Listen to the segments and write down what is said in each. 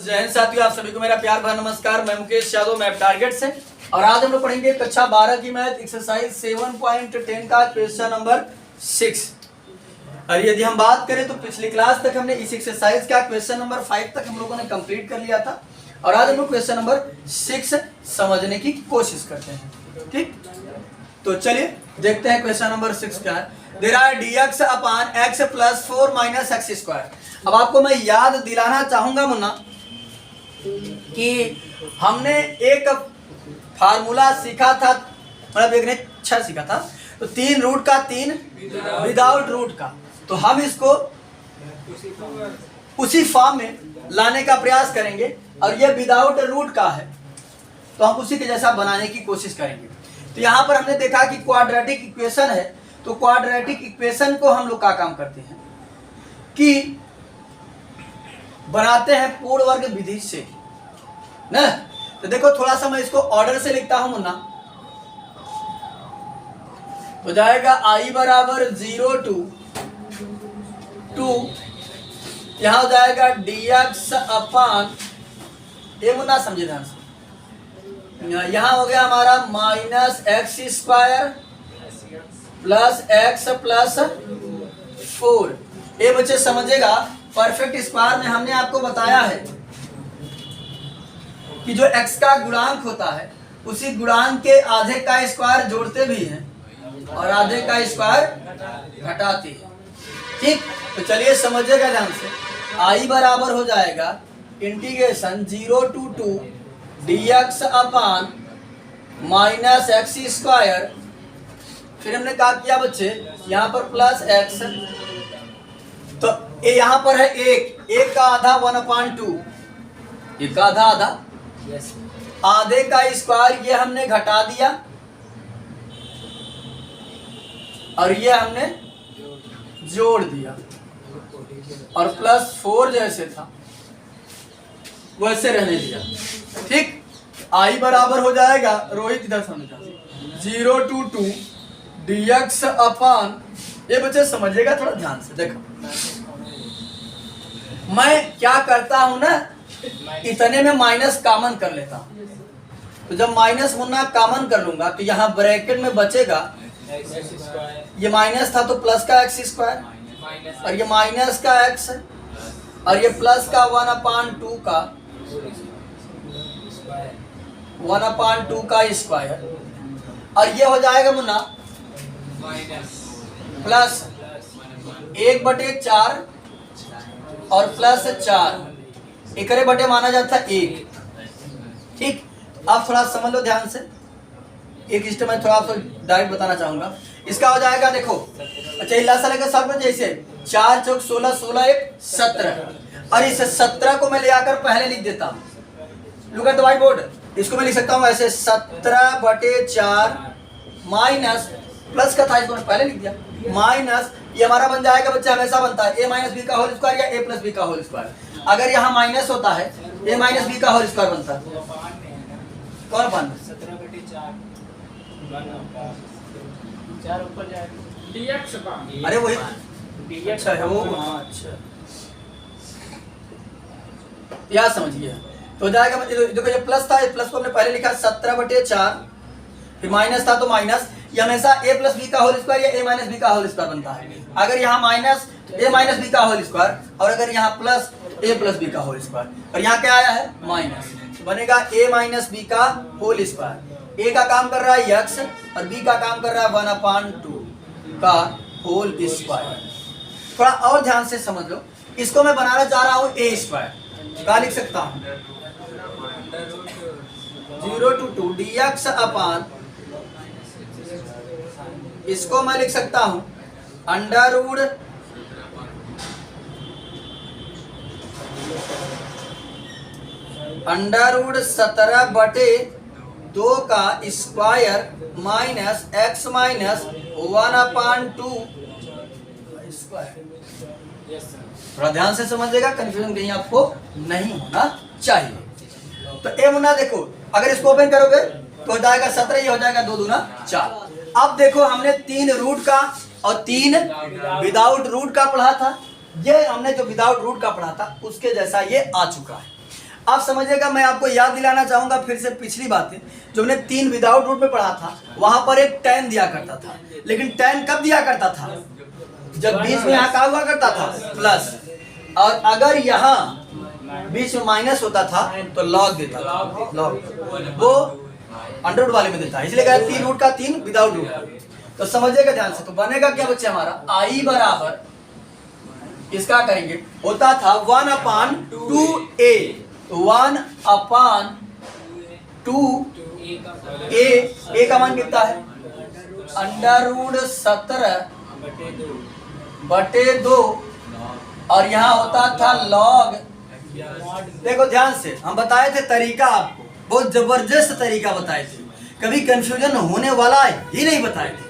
जय हिंद साथियों, आप सभी को मेरा प्यार भरा नमस्कार। मैं मुकेश यादव, मैथ टारगेट से। और आज हम लोग पढ़ेंगे कक्षा 12 की मैथ एक्सरसाइज 7.10 का क्वेश्चन नंबर 6। और यदि हम बात करें तो पिछली क्लास तक हमने इस एक्सरसाइज का क्वेश्चन नंबर 5 तक हम लोगों ने कंप्लीट कर लिया था। और आज हम लोग क्वेश्चन नंबर 6 समझने की कोशिश करते हैं। ठीक, तो चलिए देखते हैं क्वेश्चन नंबर 6 क्या है। There are dx upon x plus 4 minus x square. अब आपको मैं याद दिलाना चाहूंगा मुन्ना कि हमने एक फार्मूला सीखा था, मतलब एक ने अच्छा सीखा था, तो 3 रूट का 3 विदाउट रूट का। तो हम इसको उसी फॉर्म में लाने का प्रयास करेंगे। और ये विदाउट रूट का है तो हम उसी के जैसा बनाने की कोशिश करेंगे। तो यहाँ पर हमने देखा कि क्वाड्रेटिक इक्वेशन है, तो क्वाड्रेटिक इक्वेशन को हम लोग क्या काम करते हैं कि बनाते हैं पूर्ण वर्ग विधि से ना। तो देखो थोड़ा सा मैं इसको ऑर्डर से लिखता हूं मुन्ना। तो जाएगा i बराबर 0 to 2, यहां हो जाएगा dx अपान, ये मुन्ना समझे ध्यान से, यहां हो गया हमारा minus x square plus x plus 4। ये बच्चे समझेगा, परफेक्ट स्क्वायर में हमने आपको बताया है कि जो x का गुणांक होता है उसी गुणांक के आधे का स्क्वायर जोड़ते भी हैं और आधे का स्क्वायर घटाते हैं। ठीक, तो चलिए समझिएगा ध्यान से। i बराबर हो जाएगा integration 0 to 2 dx upon minus x square, फिर हमने क्या किया बच्चे, यहाँ पर प्लस एक्स, तो ये यहाँ पर है एक का आधा 1/2, एक का आधा आधा, आधे का स्क्वायर ये हमने घटा दिया और ये हमने जोड़ दिया और प्लस 4 जैसे था वैसे रहने दिया। ठीक, i बराबर हो जाएगा, रोहित इधर समझा, 0 to 2 dx अपान, ये बच्चे समझिएगा थोड़ा ध्यान से। देखो मैं क्या करता हूं ना, इतने में माइनस कॉमन कर लेता हूं। तो जब माइनस मुन्ना कॉमन कर लूंगा तो यहाँ ब्रैकेट में बचेगा, ये माइनस था तो प्लस का एक्स स्क्वायर और ये माइनस का एक्स और ये प्लस का 1/2 का 1/2 का स्क्वायर, और ये हो जाएगा मुन्ना प्लस 1/4 और प्लस 4 एकरे बटे माना जाता है 1। ठीक, आप थोड़ा समझ लो ध्यान से। एक स्टेप मैं थोड़ा आपको डायरेक्ट बताना चाहूंगा। इसका हो जाएगा, देखो अच्छा इलासा लेकर सब जैसे 4 चौक 16, 16 1 17, और इस 17 को मैं ले आकर पहले लिख देता हूँ। Look at the white board, इसको मैं लिख सकता हूँ ऐसे 17/4 माइनस प्लस का था, इसको मैं पहले लिख दिया, माइनस ये हमारा बन जाएगा बच्चा, हमेशा बनता है a माइनस बी का होल स्क्वायर या a प्लस बी का होल स्क्वायर। अगर यहाँ माइनस होता है a माइनस बी का होल स्क्वायर बनता है, कौन बन 4 ऊपर जाएगा dx का, अरे वही dx अच्छा है वो, अच्छा याद समझिए। तो जाएगा देखो ये प्लस था, प्लस को हमने पहले लिखा 17/4, फिर माइनस था तो माइनस, ये हमेशा a प्लस बी का होल स्क्वायर या a माइनस बी का होल स्क्वायर बनता है। अगर यहाँ माइनस तो a माइनस बी का होल स्क्वायर, और अगर यहाँ प्लस a प्लस बी का होल स्क्वायर, और यहाँ क्या आया है माइनस, तो बनेगा a माइनस बी का होल स्क्वायर। a का काम कर रहा है x और b का काम कर रहा है 1/2 का होल स्क्वायर। थोड़ा और ध्यान से समझ लो, इसको मैं बनाना चाह रहा हूँ a स्क्वायर, क्या लिख सकता हूँ 0 to 2 dx अपान, इसको मैं लिख सकता हूं अंडर रूट अंडर 17/2 का square minus x minus 1/2 square. थोड़ा ध्यान से समझिएगा, कंफ्यूजन कहीं आपको नहीं होना चाहिए। तो ए मुन्ना देखो, अगर इसको ओपन करोगे तो हो जाएगा 17, ये हो जाएगा 2 दूना 4। अब देखो हमने 3 रूट का और 3 विदाउट रूट का पढ़ा था, ये हमने जो विदाउट रूट का पढ़ा था उसके जैसा ये आ चुका है। आप समझिएगा, मैं आपको याद दिलाना चाहूंगा फिर से पिछली बातें जो हमने 3 विदाउट रूट में पढ़ा था। वहां पर एक tan दिया करता था, लेकिन tan कब दिया करता था? जब बीच में यहाँ क्या हुआ करता था? प्लस। और अगर यहाँ बीच में माइनस होता था तो लॉग देता था, लॉग वो अंडर रूट वाले में देता है, इसलिए कहा 3 रूट का 3 विदाउट रूट। तो समझिएगा ध्यान से, तो बनेगा क्या बच्चे हमारा? आई बराबर इसका करेंगे, होता था 1/2a, 1/2a, a का मान कितना है? √17/2, और यहाँ होता था लॉग। देखो ध्यान से, हम बताए थे तरीका, आपको बहुत जबरदस्त तरीका बताए थे, कभी कंफ्यूजन होने वाला ही नहीं बताए थे।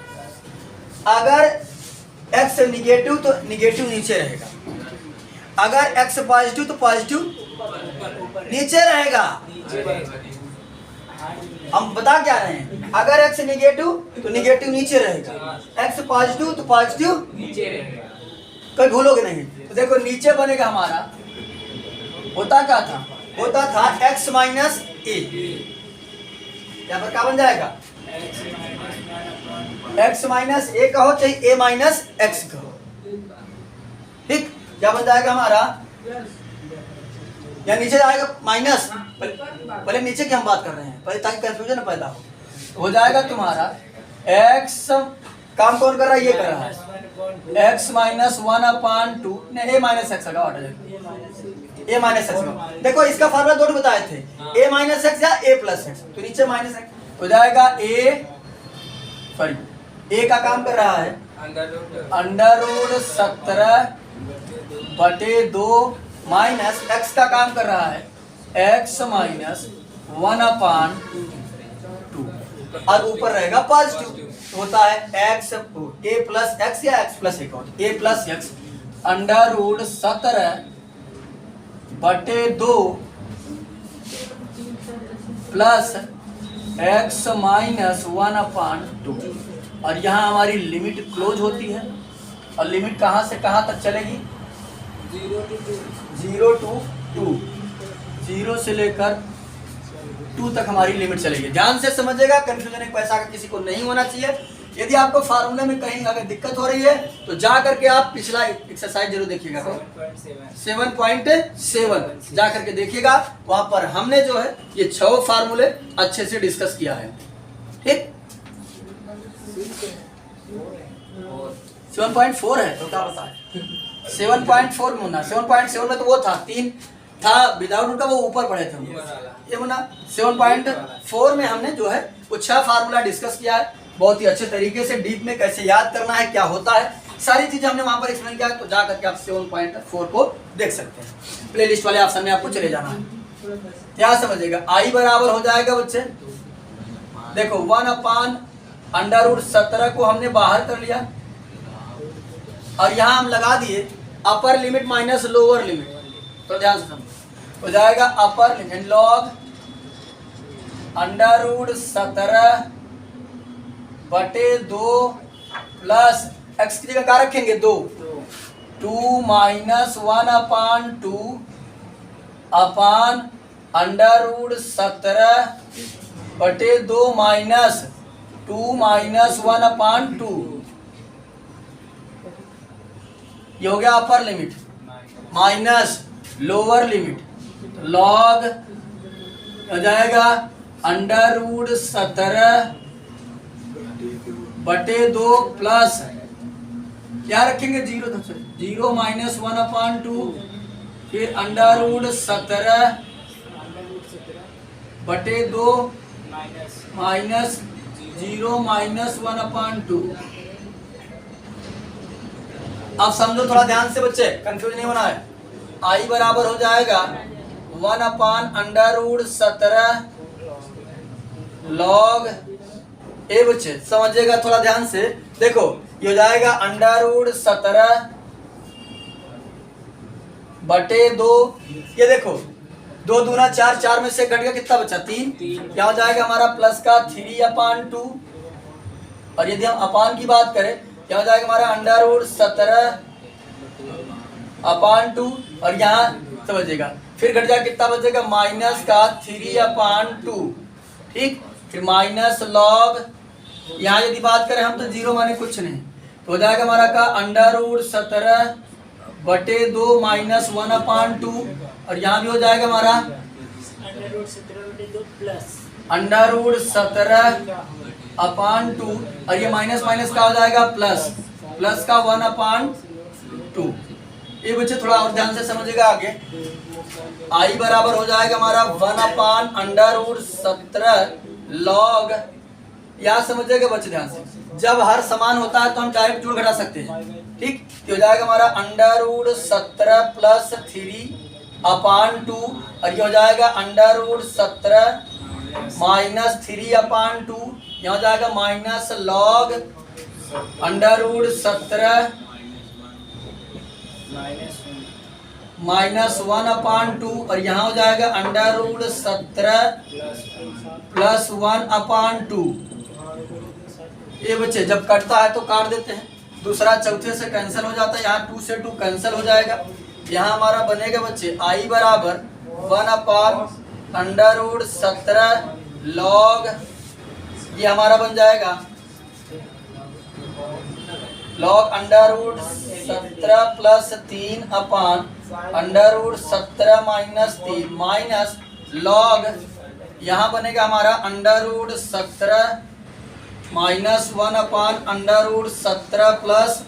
अगर x निगेटिव तो निगेटिव नीचे रहेगा, अगर x पॉजिटिव तो पॉजिटिव नीचे रहेगा। हम बता क्या रहे हैं? अगर x निगेटिव तो निगेटिव नीचे रहेगा, x पॉजिटिव तो पॉजिटिव नीचे रहेगा। कोई भूलोगे नहीं। तो देखो नीचे बनेगा हमारा, होता क्या था? होता था x माइनस ए, यहाँ पर क्या बन जाएगा? x माइनस ए कहो चाहे a माइनस एक्स कहो, ठीक? क्या बन जाएगा हमारा? या नीचे जाएगा माइनस, पहले नीचे की हम बात कर रहे हैं पहले, ताकि कंफ्यूजन न पैदा हो जाएगा तुम्हारा x, काम कौन कर रहा है? ये कर रहा है, x माइनस 1/2, नहीं a माइनस एक्स का हटा जाएगा, a माइनस एक्स। देखो इसका फार्मूला दो बताए थे, a माइनस एक्स या a प्लस एक्स, तो नीचे माइनस एक्स हो जाएगा। a का काम कर रहा है √17/2 माइनस x का काम कर रहा है x माइनस 1/2, और ऊपर रहेगा पॉजिटिव, होता है x a प्लस एक्स या x प्लस एक, a plus x √17/2 plus x minus 1/2, और यहाँ हमारी लिमिट क्लोज होती है, और लिमिट कहाँ से कहाँ तक चलेगी? 0 to 2, 0 से लेकर 2 तक हमारी लिमिट चलेगी। ध्यान से समझिएगा, कंफ्यूजन एक पैसा का किसी को नहीं होना चाहिए। यदि आपको फार्मूले में कहीं अगर दिक्कत हो रही है तो जा करके आप पिछला एक्सरसाइज जरूर देखिएगा, 7.7 जा करके देखिएगा, वहां पर हमने जो है ये 6 फार्मूले अच्छे से डिस्कस किया है, ठीक? 7.4 है तो क्या बताए? 7.4 में होना, 7.7 में तो वो था 3 था विदाउट रूट का, वो ऊपर पढ़े थे हम ये होना। 7.4 में हमने जो है वो 6 फार्मूला डिस्कस किया है, बहुत ही अच्छे तरीके से, डीप में कैसे याद करना है, क्या होता है, सारी चीजें हमने वहां पर एक्सप्लेन किया है। तो जा करके आप 7.4 को देख सकते हैं, प्लेलिस्ट वाले ऑप्शन में आपको चले जाना है। क्या समझिएगा? आई बराबर हो जाएगा बच्चे, देखो 1/√17 को हमने बाहर कर लिया, और यहाँ हम लगा दिए अपर लिमिट माइनस लोअर लिमिट, तो ध्यान से समझो, हो जाएगा upper limit log √17/2 plus x की जगह क्या रखेंगे? 2 माइनस 1/2 अपान √17/2 माइनस 2 माइनस 1/2, ये हो गया अपर limit, minus lower limit, log हो जाएगा √17/2 प्लस क्या रखेंगे? 0 माइनस 1/2, फिर √17/2 माइनस 0 माइनस 1/2। अब समझो थोड़ा ध्यान से बच्चे, कंफ्यूज नहीं होना है। आई बराबर हो जाएगा 1/√17 लॉग ए, बच्चे समझिएगा थोड़ा ध्यान से, देखो ये हो जाएगा √17/2, ये देखो 2 दूना 4, 4 में से घट गया कितना बचा? 3। क्या हो जाएगा हमारा प्लस का 3/2, और यदि हम अपान की बात करें क्या हो जाएगा हमारा √17/2, और यहाँ समझिएगा। फिर घट जाएगा कितना बचेगा, माइनस का 3/2, ठीक। फिर माइनस लॉग, यहाँ यदि बात करें हम तो 0 माने कुछ नहीं, तो हो जाएगा हमारा का √17/2 माइनस 1/2, और यहाँ भी हो जाएगा हमारा √17/2 प्लस √17/2, और ये माइनस माइनस का हो जाएगा प्लस, प्लस का 1/2। ये बच्चे थोड़ा और ध्यान से समझिएगा आगे। आई बराबर हो जाएगा हमारा 1/√17 लॉग, याद समझिएगा बच्चे ध्यान से, जब हर समान होता है तो हम डायरेक्ट जोड़ घटा सकते हैं, ठीक। तो हो जाएगा हमारा √17 प्लस 3/2, और ये हो जाएगा √17 माइनस 3/2, यहाँ हो जाएगा माइनस लॉग √17 माइनस 1/2, और यहाँ हो जाएगा √17 प्लस 1/2। ये बच्चे जब कटता है तो काट देते हैं, दूसरा चौथे से कैंसिल हो जाता है, यहाँ 2 से 2 कैंसिल हो जाएगा। यहाँ हमारा बनेगा बच्चे आई बराबर 1/√17 लॉग, ये हमारा बन जाएगा log √17 plus 3/√17 minus 3 minus log, यहाँ बनेगा हमारा √17 माइनस 1/√17 प्लस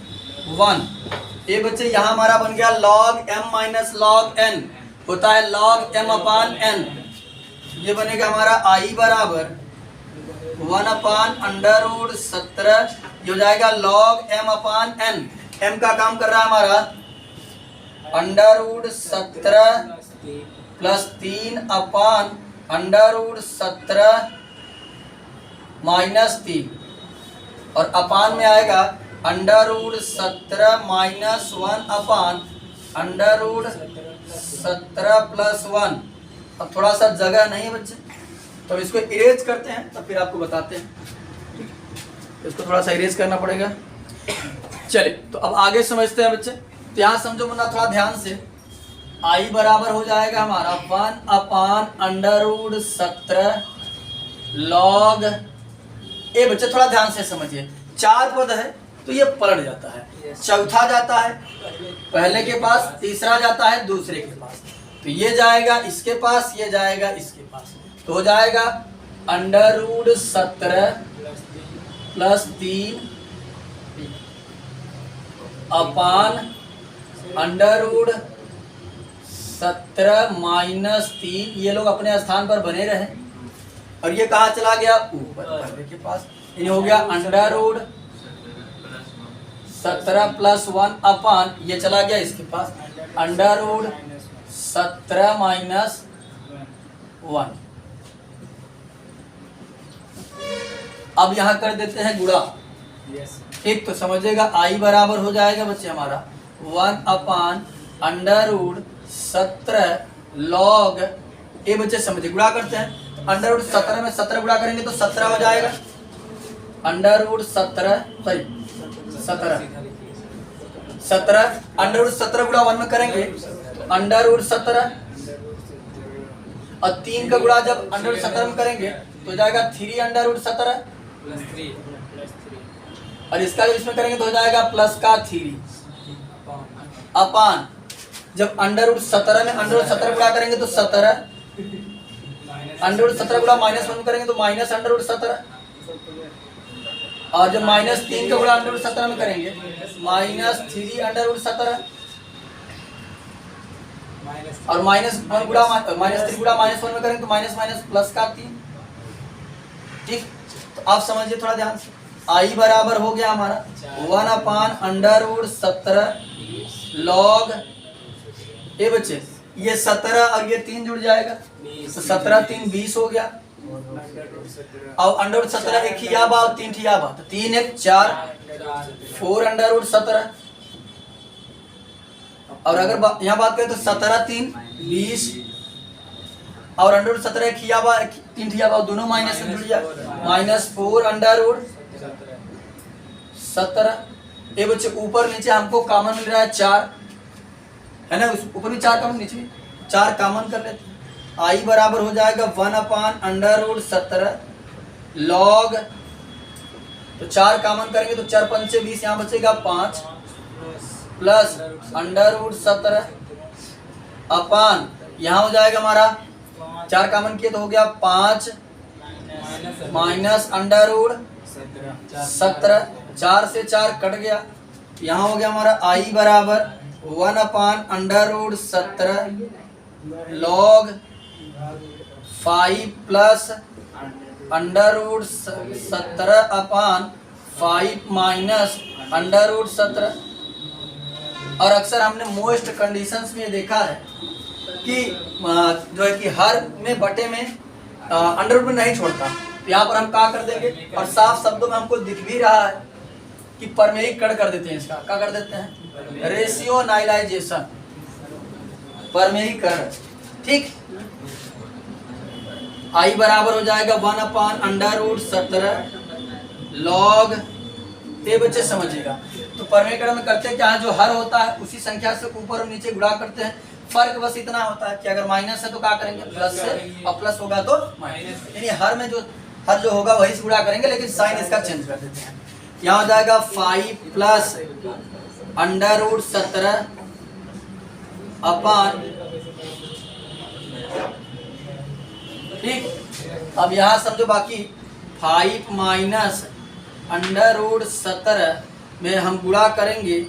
1। ये बच्चे यहाँ हमारा बन गया log m minus log n, होता है लॉग m/n। ये बनेगा हमारा आई बराबर 1/√17, ये हो जाएगा लॉग m/n। m का काम कर रहा है हमारा √17 प्लस 3/√17 माइनस 3, और अपान में आएगा √17 माइनस 1/√17 प्लस 1। अब थोड़ा सा जगह नहीं है बच्चे, तो इसको इरेज करते हैं, तो फिर आपको बताते हैं, इसको थोड़ा सा इरेज करना पड़ेगा। चलिए तो अब आगे समझते हैं बच्चे। तो यहाँ समझो मुन्ना थोड़ा ध्यान से, आई बराबर हो जाएगा हमारा 1/√17 लॉग, ये बच्चे थोड़ा ध्यान से समझिए, 4 पद है तो ये पलट जाता है, चौथा जाता है पहले के पास, तीसरा जाता है दूसरे के पास, तो ये जाएगा इसके पास, ये जाएगा इसके पास, तो हो जाएगा √17 प्लस 3 अपान √17 माइनस 3, ये लोग अपने स्थान पर बने रहे, और ये कहाँ चला गया, ऊपर पहले के पास, ये हो गया √17 प्लस 1 अपान, ये चला गया इसके पास √17 माइनस 1। अब यहाँ कर देते हैं गुणा, ठीक। तो समझिएगा आई बराबर हो जाएगा बच्चे हमारा 1/√17 लॉग, ये बच्चे समझिए गुणा करते हैं, √17 में 17 गुणा करेंगे तो 17 हो जाएगा, √17 गुणा 1 में करेंगे √17, और 3 का गुणा जब √17 में करेंगे तो जाएगा 3/17, और इसका जब इसमें करेंगे तो हो जाएगा प्लस का 3 अपान, जब √17 में √17 गुणा करेंगे तो 17, √17 गुणा माइनस 1 करेंगे तो माइनस √17, और जब माइनस 3 का गुणा √17 में करेंगे माइनस 3/17, और माइनस 1 गुणा माइनस 3 गुणा माइनस 1 में करेंगे तो माइनस माइनस प्लस का 3, ठीक। तो आप समझिए थोड़ा ध्यान से, आई बराबर हो गया हमारा 1/√17 लॉग, ये बच्चे ये 17 और ये 3 जुड़ जाएगा, तो 17 3 20 हो गया, और √17 एक ही याबा और 3 थी याबा, तो 3 1 4 4/17, और अगर यहाँ बात करें तो 17 3 20, और √17 एक ही याबा 3 थी याबा, दोनों माइनस से जुड़ जाए, माइनस 4/17। ये बच्चे ऊपर नीचे हमको कॉमन मिल रहा है 4, है ना, ऊपर भी 4 कॉमन नीचे भी, 4 कॉमन कर लेते हैं। आई बराबर हो जाएगा 1/√17 लॉग, तो 4 कॉमन करेंगे तो 4 पंचे 20, यहाँ बचेगा 5 प्लस √17 अपान, यहाँ हो जाएगा हमारा 4 कॉमन किए तो हो गया 5 माइनस √17, 4 से 4 कट गया, यहाँ हो गया हमारा आई बराबर 1/√17 लॉग 5 प्लस √17 अपान 5 माइनस √17। और अक्सर हमने मोस्ट कंडीशंस में देखा है कि जो है कि हर में बटे में अंडरवुड में नहीं छोड़ता, तो यहाँ पर हम क्या कर देंगे, और साफ शब्दों में हमको दिख भी रहा है कि परमेयीकरण कर देते हैं, इसका क्या कर देते हैं, रेशियोनाइलाइजेशन, परमेयीकरण। ठीक, आई बराबर हो जाएगा 1/√17 लॉग, ये बच्चे समझिएगा। तो परमेयीकरण में करते हैं क्या है, जो हर होता है उसी संख्या से ऊपर और नीचे गुणा करते हैं, फर्क बस इतना होता है कि अगर माइनस है तो क्या करेंगे, प्लस से, और प्लस होगा तो माइनस, यानी हर में जो हर जो होगा वही से गुणा करेंगे, लेकिन साइन इसका चेंज कर देते हैं। यहाँ हो जाएगा 5 प्लस √17 अपान, ठीक, अब यहाँ समझो बाकी 5 माइनस √17 में हम गुणा करेंगे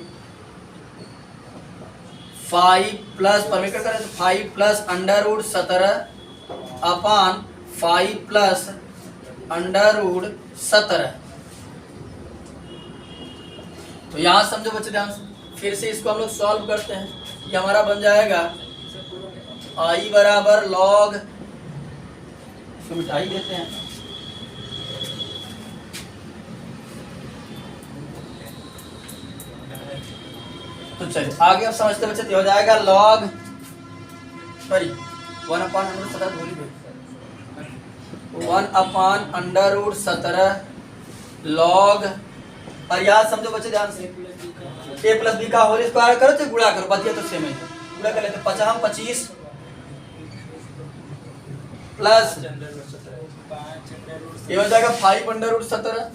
5 प्लस, परमेयीकरण करें तो 5 प्लस √17 अपान 5 प्लस √17। तो यहाँ समझो बच्चे ध्यान से, फिर से इसको हम लोग सॉल्व करते हैं। ये हमारा बन जाएगा आई बराबर लॉग, इसको मिटाई देते हैं, तो चलिए आगे अब समझते बच्चे, तो हो जाएगा लॉग, सॉरी 1/√17 भूल गए, 1/√17 लॉग, और याद समझो बच्चे ध्यान से, a प्लस बी का होल स्क्वायर करो तो गुणा करो, बचिए तो सेम है, गुणा कर लेते 25 प्लस ये हो जाएगा 5/√17,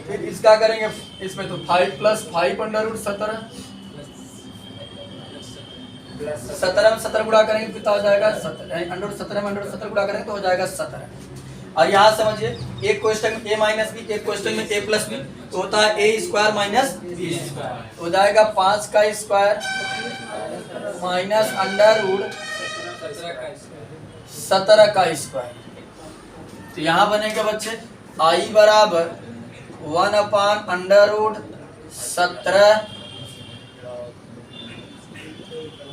फिर इसका करेंगे इसमें तो 5 प्लस 5/√17, 17 में 17 गुणा करेंगे कितना हो जाएगा 17 में √17 गुणा करेंगे तो हो जाएगा 17। और यहाँ समझिए, एक क्वेश्चन में a माइनस बी, एक क्वेश्चन में a प्लस बी, तो होता है a square minus b square, हो जाएगा 5 का स्क्वायर माइनस √17 का स्क्वायर। तो यहाँ बनेगा बच्चे आई बराबर 1/√17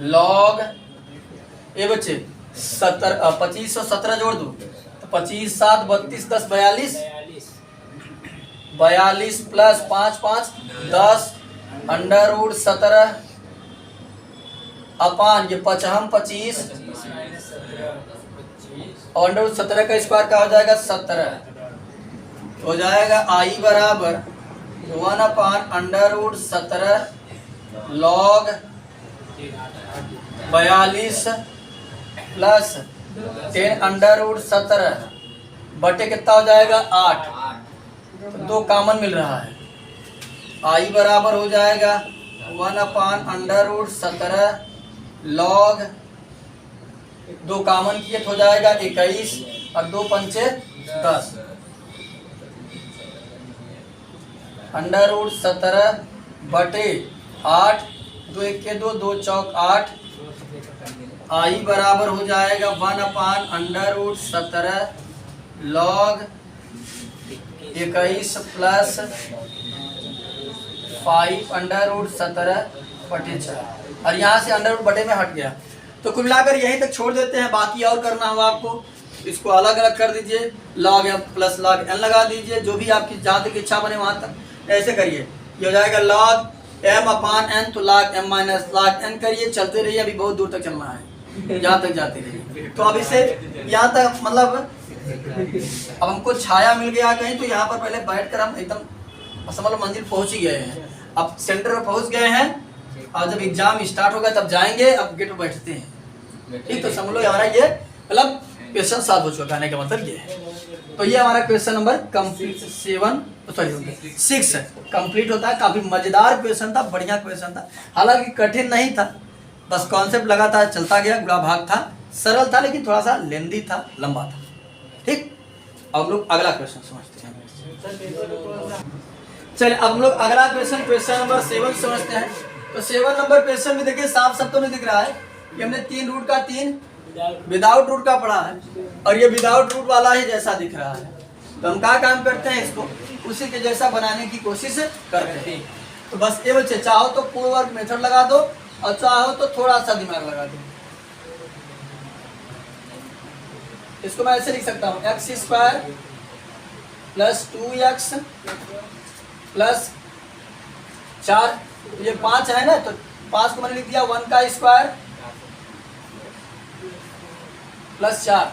लॉग, ये बच्चे 25 और 17 जोड़ दो तो 25 7 32 10 42 प्लस 5 5 10 √17 अपान ये 25 और √17 का स्क्वायर का हो जाएगा 17, हो जाएगा आई बराबर 1/√17 लॉग 42 प्लस 10 √17 बटे कितना हो जाएगा 8, तो 2 कॉमन मिल रहा है, आई बराबर हो जाएगा 1/√17 लॉग 2 कॉमन किए तो हो जाएगा 21 और 2 पंचे 10 √17 बटे 8, 2 1 के 2 2 चौक 8, आई बराबर हो जाएगा 1/√17 लॉग 21 प्लस 5/√17 बटे 4, और यहाँ से अंडर रूट बटे में हट गया। तो कुल मिलाकर यहीं तक छोड़ देते हैं, बाकी और करना होगा आपको, इसको अलग अलग कर दीजिए, log m plus log n लगा दीजिए, जो भी आपकी जहाँ तक इच्छा बने वहाँ तक ऐसे करिए। ये हो जाएगा लॉग एम अपान एन, तो log m minus log n करिए, चलते रहिए, अभी बहुत दूर तक चलना है, जहाँ तक जाते रहिए। तो अब इसे यहाँ तक मतलब अब हमको छाया मिल गया कहीं, तो यहाँ पर पहले बैठ कर हम एकदम समझ लो मंजिल पहुँच ही गए हैं, अब सेंटर में पहुँच गए हैं, और जब एग्जाम स्टार्ट होगा तब जाएंगे, अब गेट पर बैठते हैं। ठीक, तो समझ लो हमारा ये मतलब क्वेश्चन सॉल्व हो चुका, कहने का मतलब ये है। तो ये हमारा क्वेश्चन नंबर कंप्लीट 6 कंप्लीट होता है। काफी मजेदार क्वेश्चन था, बढ़िया क्वेश्चन था, हालांकि कठिन नहीं था, बस कॉन्सेप्ट लगा था, चलता गया, गुड़ा भाग था, सरल था लेकिन थोड़ा सा लेंदी था, लंबा था। ठीक, अब हम लोग अगला क्वेश्चन समझते हैं। चलिए अब हम लोग अगला क्वेश्चन नंबर 7 समझते हैं। तो 7 नंबर क्वेश्चन में देखिए साफ शब्दों में दिख रहा है कि हमने 3 रूट का 3 विदाउट रूट का पढ़ा है, और ये विदाउट रूट वाला ही जैसा दिख रहा है। तो हम क्या काम करते हैं, इसको उसी के जैसा बनाने की कोशिश करते हैं। तो बस ये बच्चे, चाहो तो पूर्ण वर्ग मेथड लगा दो और चाहो तो थोड़ा सा दिमाग लगा दो। इसको मैं ऐसे लिख सकता हूँ, x² प्लस 2x प्लस 4, ये 5 है ना, तो 5 को मैंने लिख दिया 1 का स्क्वायर प्लस 4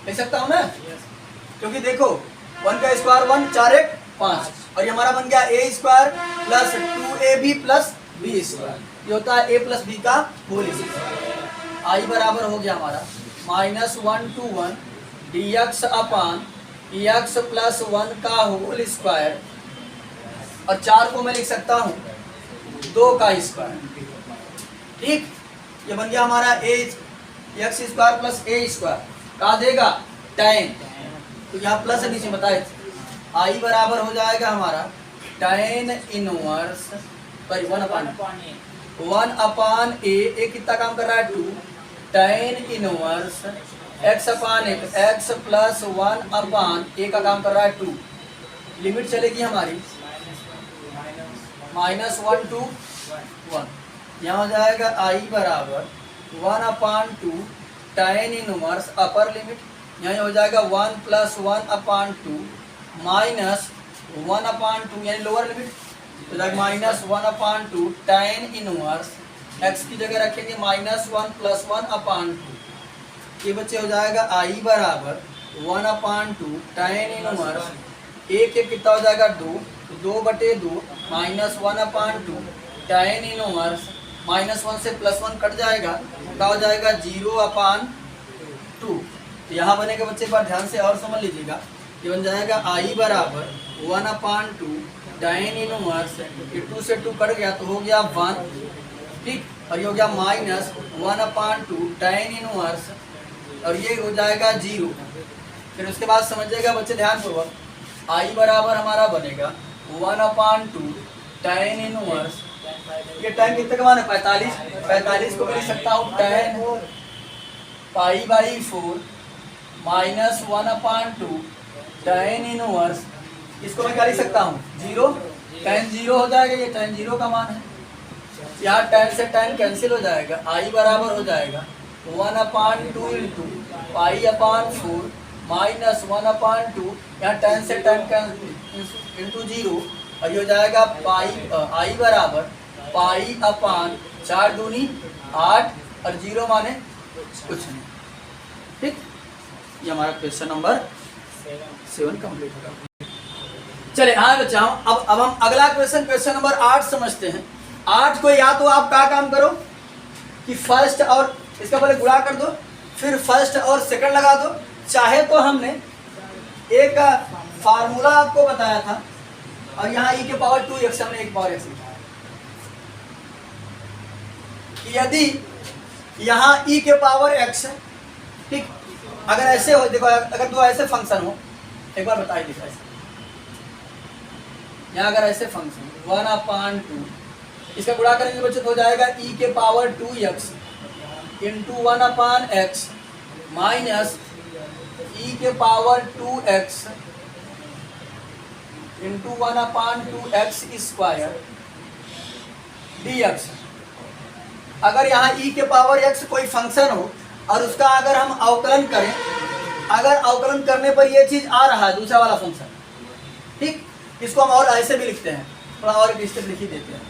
लिख सकता हूँ ना, क्योंकि देखो 1 का स्क्वायर 1, 4 1 5, और ये हमारा बन गया a² plus 2ab plus b², ये होता है a प्लस b का होल स्क्वायर। आई बराबर हो गया हमारा -1 to 1 dx upon x plus 1 का होल स्क्वायर, और 4 को मैं लिख सकता हूँ 2 का स्क्वायर। ठीक, ये बन गया हमारा x² प्लस a² का देगा tan, तो यहाँ प्लस है नीचे बताए, आई बराबर हो जाएगा हमारा tan इनवर्स 1 अपान a कितना काम कर रहा है 2, tan inverse x upon x plus 1 upon a का काम कर रहा है 2, लिमिट चलेगी हमारी -1 to 1, यहाँ हो जाएगा आई बराबर 1/2 tan इनवर्स अपर लिमिट, यहाँ हो जाएगा 1 प्लस 1/2 माइनस 1/2 यानी लोअर लिमिट, तो जाएगा -1/2 tan इनवर्स x की जगह रखेंगे -1 प्लस 1/2, ये बच्चे हो जाएगा आई बराबर 1/2 tan इनवर्स एक कितना हो जाएगा 2/2 -1/2 tan इनवर्स -1 से +1 कट जाएगा, क्या हो जाएगा 0/2। यहाँ बनेगा बच्चे पर ध्यान से और समझ लीजिएगा, ये बन जाएगा आई बराबर 1/2 tan इनवर्स, 2 से 2 कट गया तो हो गया 1, ठीक, और ये हो गया -1/2 tan इनवर्स, और ये हो जाएगा 0। फिर उसके बाद समझिएगा बच्चे ध्यान पूर्वक, आई बराबर हमारा बनेगा 1/2 tan इनवर्स, ये tan कितने का मान है 45 को मैं लिख सकता हूँ tan π/4 -1/2 tan इनवर्स, इसको मैं क्या लिख सकता हूँ 0, tan 0 हो जाएगा, ये tan 0 का मान है, यहाँ tan से tan कैंसिल हो जाएगा, आई बराबर हो जाएगा 1/2 इंटू π/4 -1/2, यहाँ tan से tan इंटू 0, और ये हो जाएगा आई बराबर π/4 दूनी 8 और 0 माने कुछ नहीं। ठीक, ये हमारा क्वेश्चन नंबर 7 कंप्लीट होगा। चले हाँ बच्चा, अब हम अगला क्वेश्चन नंबर 8 समझते हैं। 8 को या तो आप क्या काम करो कि फर्स्ट और इसका पहले गुणा कर दो, फिर फर्स्ट और सेकंड लगा दो, चाहे तो हमने एक फार्मूला आपको बताया था, और यहाँ e के पावर 2x हमने 1 पावर x लिखा है, यदि यहाँ e के पावर x, ठीक, अगर ऐसे हो, देखो अगर दो ऐसे फंक्शन हो, एक बार बताइए दिखा ऐसे, यहाँ अगर ऐसे फंक्शन 1/2, इसका गुणा करेंगे बच्चे तो हो जाएगा e के power 2x into 1/x minus e के power 2x into 1/2x square dx। अगर यहाँ e के पावर x कोई फंक्शन हो और उसका अगर हम अवकलन करें, अगर अवकलन करने पर ये चीज आ रहा है दूसरा वाला फंक्शन, ठीक, इसको हम और ऐसे भी लिखते हैं, थोड़ा और एक स्टेप लिख ही देते हैं,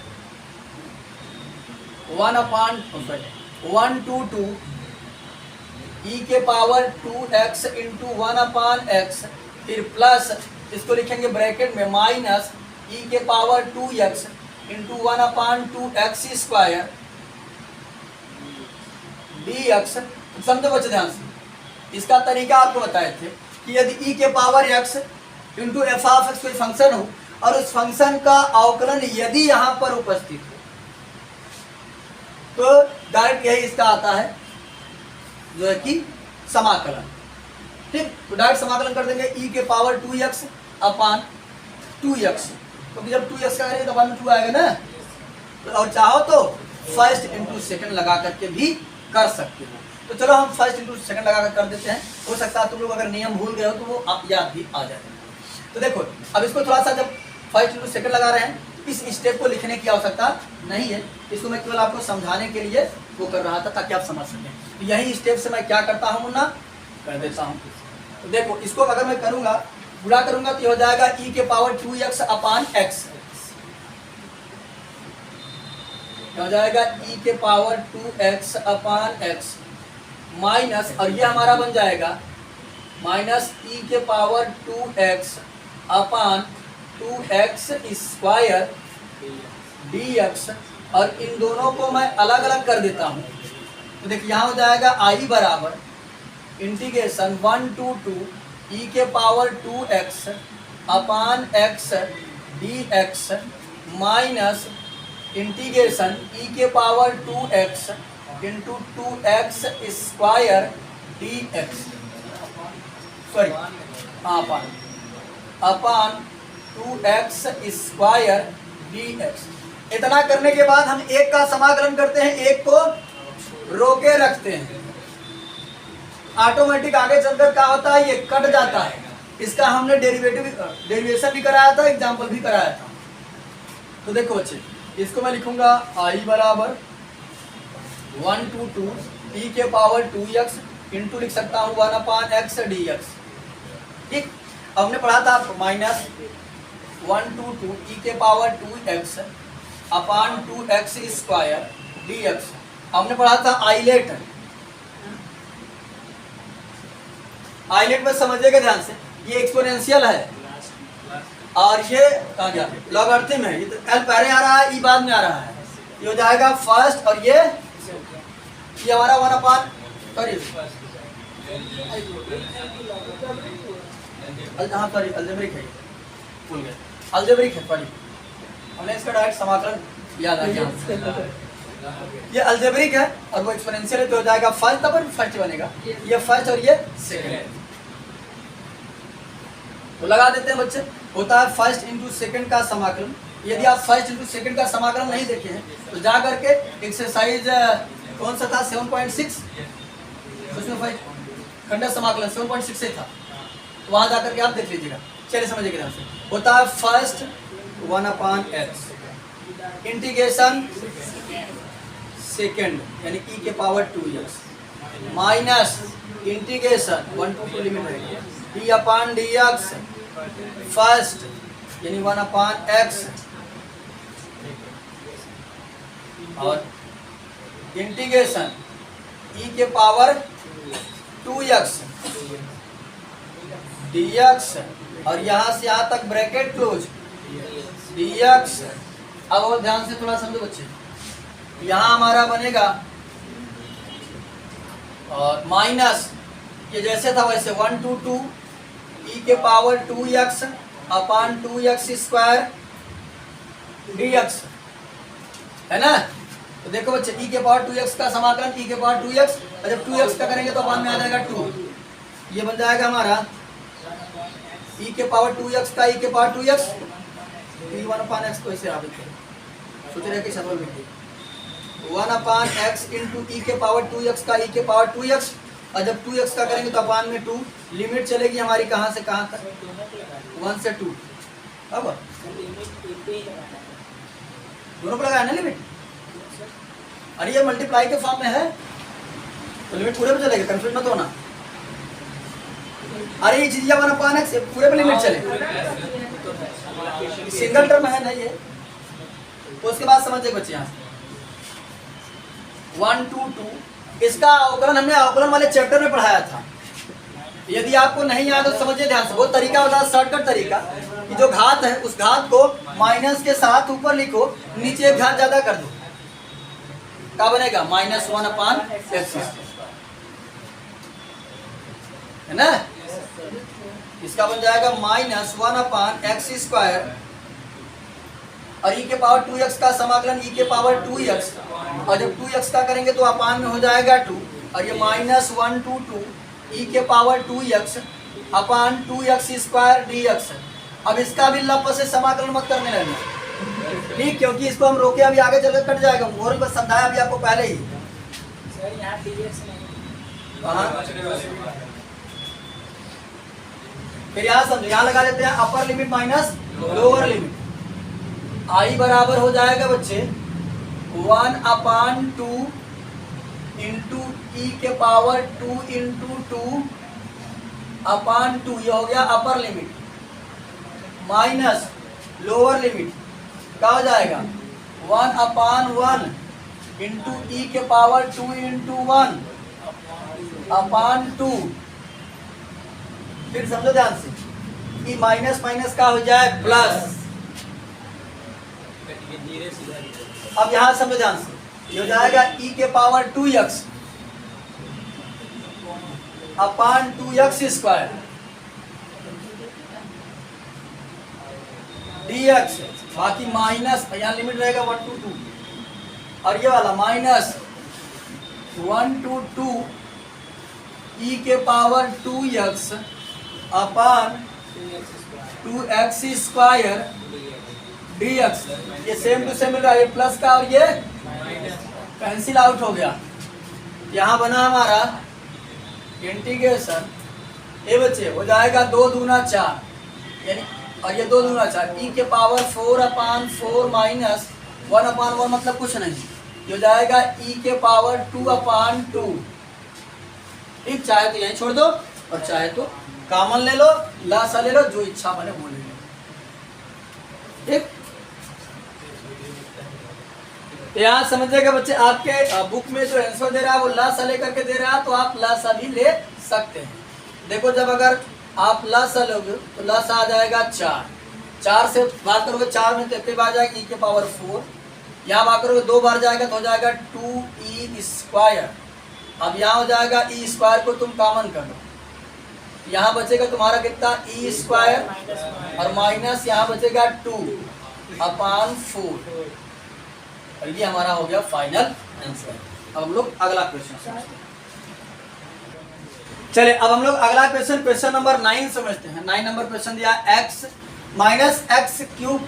1/1 to 2 e के पावर 2x इंटू 1/x, फिर प्लस इसको लिखेंगे ब्रैकेट में माइनस e के power 2x into 1/2x square dx। समझो बच्चे ध्यान से, इसका तरीका आपको बताए थे कि यदि e के power x into F of x कोई फंक्शन हो और उस फंक्शन का अवकलन यदि यहाँ पर उपस्थित हो तो डायरेक्ट यही इसका आता है जो है कि समाकलन। ठीक, तो डायरेक्ट समाकलन कर देंगे e के पावर 2x अपान 2x, क्योंकि जब 2x का करेंगे तो बाद में 2 आएगा ना, और चाहो तो फर्स्ट इंटू सेकंड लगा करके भी कर सकते हो। तो चलो हम फर्स्ट इंटू सेकंड लगा कर देते हैं, हो सकता है तुम लोग अगर नियम भूल गए हो तो वो आप याद भी आ जाएगा। तो देखो अब इसको थोड़ा सा जब फर्स्ट इंटू सेकंड लगा रहे हैं, इस स्टेप को लिखने की आवश्यकता नहीं है, इसको मैं केवल आपको समझाने के लिए वो कर रहा था ताकि आप समझ सकें। तो यही स्टेप से मैं क्या करता हूँ मुन्ना, कर देता हूँ। तो देखो इसको अगर मैं करूँगा गुणा करूँगा तो हो जाएगा e के पावर 2x अपान x, हो जाएगा e के power 2x upon x minus, और ये हमारा बन जाएगा माइनस e के पावर 2x अपान 2x स्क्वायर dx, और इन दोनों को मैं अलग अलग कर देता हूँ। तो देखिए यहाँ हो जाएगा i बराबर इंटीग्रेशन 1 to 2 e के power 2x upon x dx minus integration e के power 2x into 2x square dx, sorry upon 2x square dx। इतना करने के बाद हम एक का समाकलन करते हैं, एक को रोके रखते हैं, ऑटोमेटिक आगे चलकर क्या होता है ये कट जाता है। इसका हमने डेरिवेशन भी कराया था, एग्जाम्पल भी कराया था। तो देखो बच्चे इसको मैं लिखूंगा i बराबर 1 to 2 e के पावर 2x इंटू लिख सकता हूँ 1/x dx। ठीक, हमने पढ़ा था माइनस 1 to 2 e के पावर 2x अपान 2x स्क्वायर dx। हमने पढ़ा था आइलेट में समझिएगा ध्यान से, ये एक्सपोनेंशियल है और ये कहाँ गया लॉगरिथम है, ये तो एल पहले आ रहा है ई बाद में आ रहा है, ये हो जाएगा फर्स्ट, और ये हमारा 1/, सॉरी हाँ सॉरी अलजेब्रिक है, भूल गए अलजेब्रिक है, सॉरी हमने इसका डायरेक्ट समाकलन याद आ गया, ये अलजेब्रिक है और वो एक्सपोनेंशियल है, तो हो जाएगा फर्स्ट, तब फर्स्ट बनेगा, ये फर्स्ट और ये सेकंड। तो लगा देते हैं बच्चे, होता है फर्स्ट इंटू सेकंड का समाकलन। यदि आप फर्स्ट इंटू सेकंड का समाकलन नहीं देखे हैं तो जा करके एक्सरसाइज कौन सा था 7.6, उसमें फर्स्ट खंड समाकलन 7.6 से था, तो वहां जाकर के आप देख लीजिएगा। चलिए समझिएगा ध्यान से, होता है फर्स्ट 1/x इंटीग्रेशन सेकेंड यानी e के power 2x minus integration 1 to 2 limit है d अपान dx फर्स्ट यानी 1/x और इंटीग्रेशन e के पावर 2x dx, और यहाँ से यहाँ तक ब्रैकेट क्लोज dx। अब और ध्यान से थोड़ा समझो बच्चे, यहाँ हमारा बनेगा और माइनस ये जैसे था वैसे 1 to 2 e के पावर 2x अपान 2x स्क्वायर dx है ना। तो देखो बच्चे e के पावर 2x का समाकलन e के पावर 2x, और जब 2x का करेंगे तो अपान में आ जाएगा 2, ये बन जाएगा हमारा e के पावर 2x का e के पावर 2x 1/x को ऐसे आप सोच रहे कि शक्ल में 1/x इंटू e के पावर 2x का e के पावर 2x, और जब 2x का करेंगे तो अपान में 2, लिमिट चलेगी हमारी कहाँ से कहाँ तक 1 से 2, अब दोनों को लगाया ना लिमिट, अरे ये मल्टीप्लाई के फॉर्म में है तो लिमिट पूरे पे चलेगा, कंफ्यूज मत होना। अरे ये चीज 1/x पूरे पे लिमिट चले, सिंगल टर्म है ना ये, तो उसके बाद समझिए बच्चे यहाँ 1 to 2 इसका अवकलन हमने अवकलन वाले चैप्टर में पढ़ाया था। यदि आपको नहीं याद तो समझिए ध्यान से, वो तरीका होता है शॉर्टकट तरीका, कि जो घात है उस घात को माइनस के साथ ऊपर लिखो, नीचे एक घात ज्यादा कर दो, क्या बनेगा -1/x², है ना। इसका बन जाएगा -1/x², और e के पावर 2x का समाकलन e के पावर 2x, और जब 2x का करेंगे तो अपान में हो जाएगा 2, और ये -1 to 2 e के पावर 2x अपान 2x² dx। अब इसका भी लप से समाकलन मत करने लगना, ठीक, क्योंकि इसको हम रोके, अभी आगे चलकर कट जाएगा, और बस समझाया अभी आपको पहले ही। सर यहाँ dx नहीं, हाँ, फिर यहाँ समझो, यहाँ लगा देते हैं upper limit minus lower limit. I बराबर हो जाएगा बच्चे 1/2 इंटू ई के पावर 2 इंटू 2/2, ये हो गया अपर लिमिट, माइनस लोअर लिमिट, क्या हो जाएगा 1/1 इंटू ई के पावर 2 इंटू 1/2। फिर समझो ध्यान से कि माइनस माइनस का हो जाए प्लस। अब यहां समझो ध्यान से, ये हो जाएगा e के पावर 2x अपान 2x² dx, बाकी माइनस, यहाँ लिमिट रहेगा 1 to 2, और ये वाला -1 to 2 e के पावर 2x अपान 2x² dx। ये सेम टू सेम मिल रहा है, ये प्लस का और ये कैंसिल आउट हो गया। यहाँ बना हमारा इंटीग्रेशन, ये बच्चे हो जाएगा 2 दूना 4, यानी, और ये 2 दूना 4 e के पावर 4/4 माइनस 1/1, मतलब कुछ नहीं, ये हो जाएगा e के पावर 2/2। ठीक, चाहे तो यहीं छोड़ दो और चाहे तो कॉमन ले लो, लासा ले लो, जो इच्छा बने वो ले लो। ठीक, यहाँ समझिएगा बच्चे, आपके बुक में जो आंसर दे रहा है वो लासा लेकर के दे रहा है, तो आप लासा भी ले सकते हैं। देखो, जब अगर आप लासा लोगे तो लासा आ जाएगा 4 से बात करोगे, 4 में कितनी बार जाएगा e के पावर 4, यहाँ बात करोगे 2 बार जाएगा तो हो जाएगा 2e²। अब यहाँ हो जाएगा e² को तुम कॉमन कर लो, यहाँ बचेगा तुम्हारा कितना e², और माइनस यहाँ बचेगा 2/4, और ये हमारा हो गया फाइनल आंसर। अब हम लोग अगला क्वेश्चन समझते हैं। चलिए, अब हम लोग अगला क्वेश्चन नंबर 9 समझते हैं। 9 नंबर क्वेश्चन दिया x -x³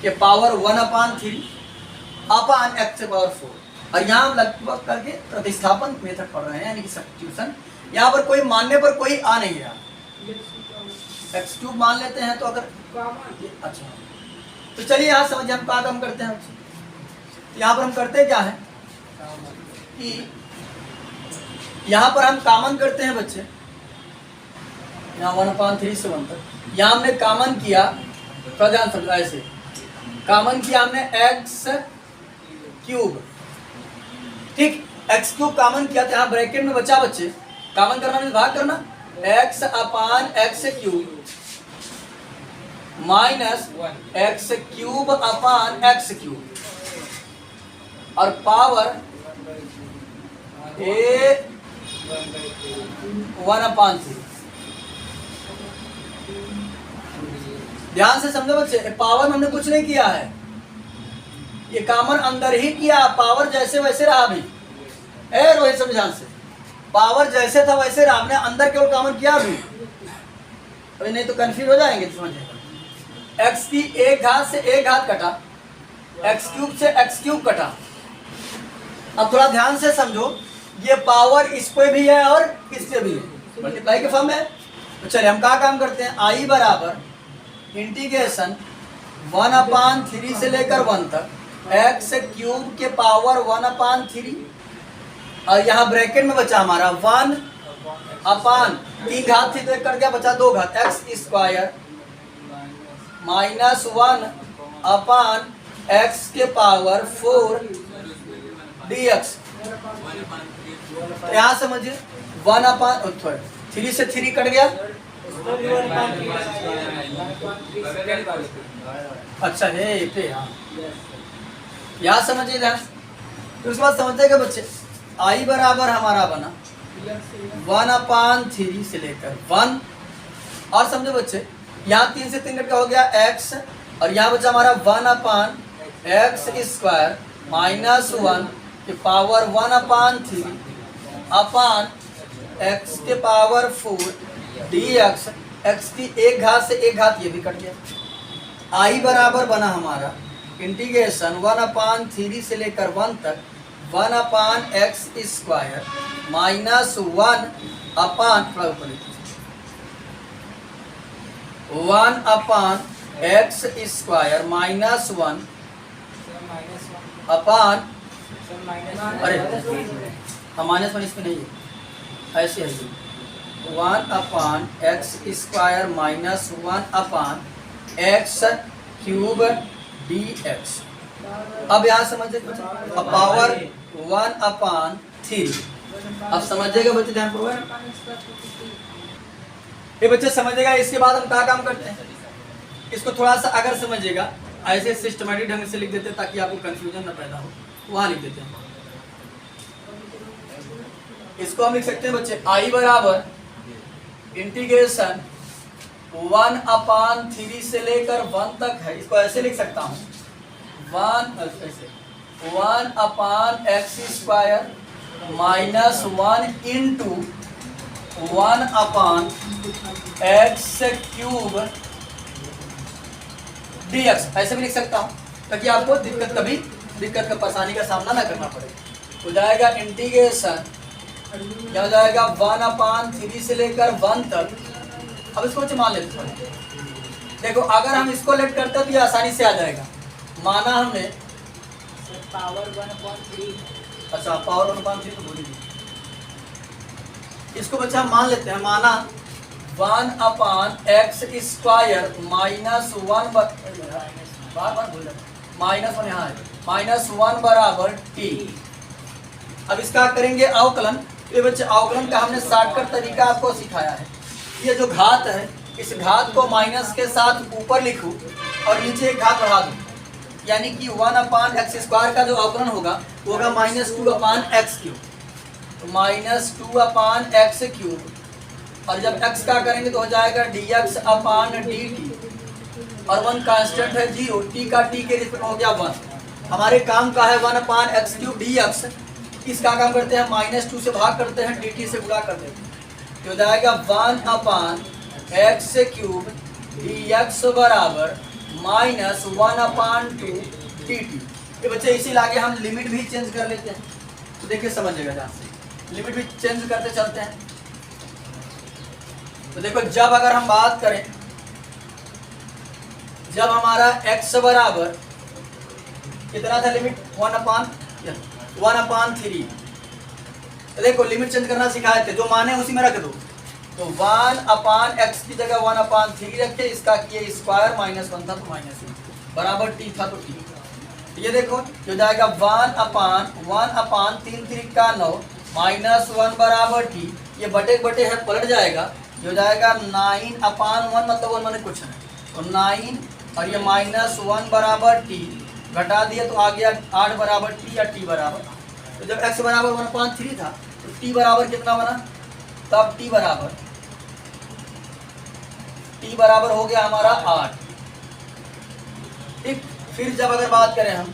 के पावर 1/3 अपान x के पावर 4, और यहाँ हम लगभग करके प्रतिस्थापन मेथड पढ़ रहे हैं, यानी कि सब्स्टिट्यूशन। यहाँ पर कोई मानने पर कोई आ नहीं रहा, x³ मान लेते हैं तो अगर, अच्छा, तो चलिए यहाँ समझिए हम क्या काम करते हैं। यहाँ पर हम करते क्या है कि यहाँ पर हम कॉमन करते हैं बच्चे, यहाँ 1/3 से 1 तक, यहाँ हमने कॉमन किया, थोड़ा ध्यान समझो, ऐसे कॉमन किया हमने x³, ठीक, x³ कॉमन किया था, यहाँ ब्रैकेट में बचा बच्चे, कॉमन करना में भाग करना, x/x³ माइनस x³ और पावर a 1/3। ध्यान से समझो बच्चे, पावर में हमने कुछ नहीं किया है, ये कॉमन अंदर ही किया, पावर जैसे वैसे रहा। भी ए रोहित, समझ ध्यान से, पावर जैसे था वैसे रहा, हमने अंदर केवल कॉमन किया भी, अभी नहीं तो कंफ्यूज हो जाएंगे। समझिएगा, x की एक घात से एक घात कटा, x³ से x³ कटा। अब थोड़ा ध्यान से समझो, ये पावर इस पे भी है और इस पे भी है, मल्टीप्लाई के फॉर्म है। तो चलिए हम क्या काम करते हैं, आई बराबर इंटीग्रेशन 1/3 से लेकर 1 तक x³ के पावर 1/3, और यहाँ ब्रैकेट में बचा हमारा 1/3 घात थी तो एक कट गया, बचा 2 घात, x² माइनस 1/x के पावर 4 dx। यहाँ समझिए 1/3 से 3 कट गया, अच्छा है पे, हाँ यहाँ समझिए ध्यान। तो उसके बाद समझिएगा बच्चे, आई बराबर हमारा बना 1/3 से लेकर 1, और समझो बच्चे यहाँ 3 से 3 कट का हो गया x, और यहाँ बचा हमारा 1/x² माइनस 1 के पावर 1/3 अपान x के पावर 4 dx, x की एक घात से एक घात ये भी कट गया। आई बराबर बना हमारा इंटीग्रेशन 1/3 से लेकर 1 तक 1/x² माइनस 1 अपान 1/x² माइनस 1 अपान, अरे हम माइनस 1 इसमें नहीं है, ऐसे है 1/x² माइनस 1/x³ dx। अब यहाँ समझिए पावर 1/3। अब समझिएगा बच्चे ध्यान पूर्वक, ये बच्चे समझिएगा। इसके बाद हम क्या काम करते हैं, इसको थोड़ा सा अगर समझिएगा ऐसे सिस्टमैटिक ढंग से लिख देते हैं ताकि आपको कंफ्यूजन न पैदा हो, वहां लिख देते हैं। इसको हम लिख सकते हैं बच्चे आई बराबर इंटीग्रेशन 1/3 से लेकर 1 तक है, इसको ऐसे लिख सकता हूँ 1/x² minus 1 into 1/x³ dx, ऐसे भी लिख सकता हूँ ताकि आपको दिक्कत का परेशानी का सामना ना करना पड़े। हो जाएगा इंटीग्रेशन, क्या हो जाएगा 1/3 से लेकर 1 तक। अब इसको मान लेते हैं, देखो अगर हम इसको लेट करते तो ये आसानी से आ जाएगा। माना हमने पावर 1/3, अच्छा पावर 1/3 तो भूल ही, इसको बच्चा हम मान लेते हैं। माना 1/x² माइनस 1 बार भूल जाता, माइनस 1 यहाँ है, माइनस 1 बराबर t। अब इसका करेंगे अवकलन। ये बच्चे अवकलन का हमने शॉर्टकट तरीका आपको सिखाया है। ये जो घात है, इस घात को माइनस के साथ ऊपर लिखूं और नीचे एक घात बढ़ा दूं, यानी कि 1/x² का जो अवकलन होगा वो होगा -2/x³, तो -2/x³। और जब x का करेंगे तो हो जाएगा dx/dt, और 1 कांस्टेंट है 0, t का t के रिस्पेक्ट में हो गया 1। हमारे काम का है 1/x³ dx। इसका काम करते हैं -2 से भाग करते हैं, dt से गुणा कर देते हैं, तो हो जाएगा 1/x³ dx बराबर -1/2 dt। ये बच्चे इसी लागे हम लिमिट भी चेंज कर लेते हैं, तो देखिए समझिएगा ध्यान से, लिमिट भी चेंज करते चलते हैं। तो देखो जब अगर हम बात करें, जब हमारा x बराबर कितना था लिमिट 1/3, तो देखो लिमिट चेंज करना सिखाए थे, जो माने उसी में रख दो। तो 1/x की जगह 1/3 रखे, इसका किए स्क्वायर, -1 था तो -1 बराबर t था तो t। ये देखो जो जाएगा 1/3 का 9 -1 बराबर t, ये बटे बटे है पलट जाएगा, जो जाएगा 9/1, मतलब 1 माने कुछ नहीं, तो 9 और ये -1 बराबर t घटा दिया तो आ गया 8 बराबर t या t बराबर। तो जब x बराबर 1/3 था तो t बराबर कितना बना, तब t बराबर हो गया हमारा 8। ठीक, फिर जब अगर बात करें हम,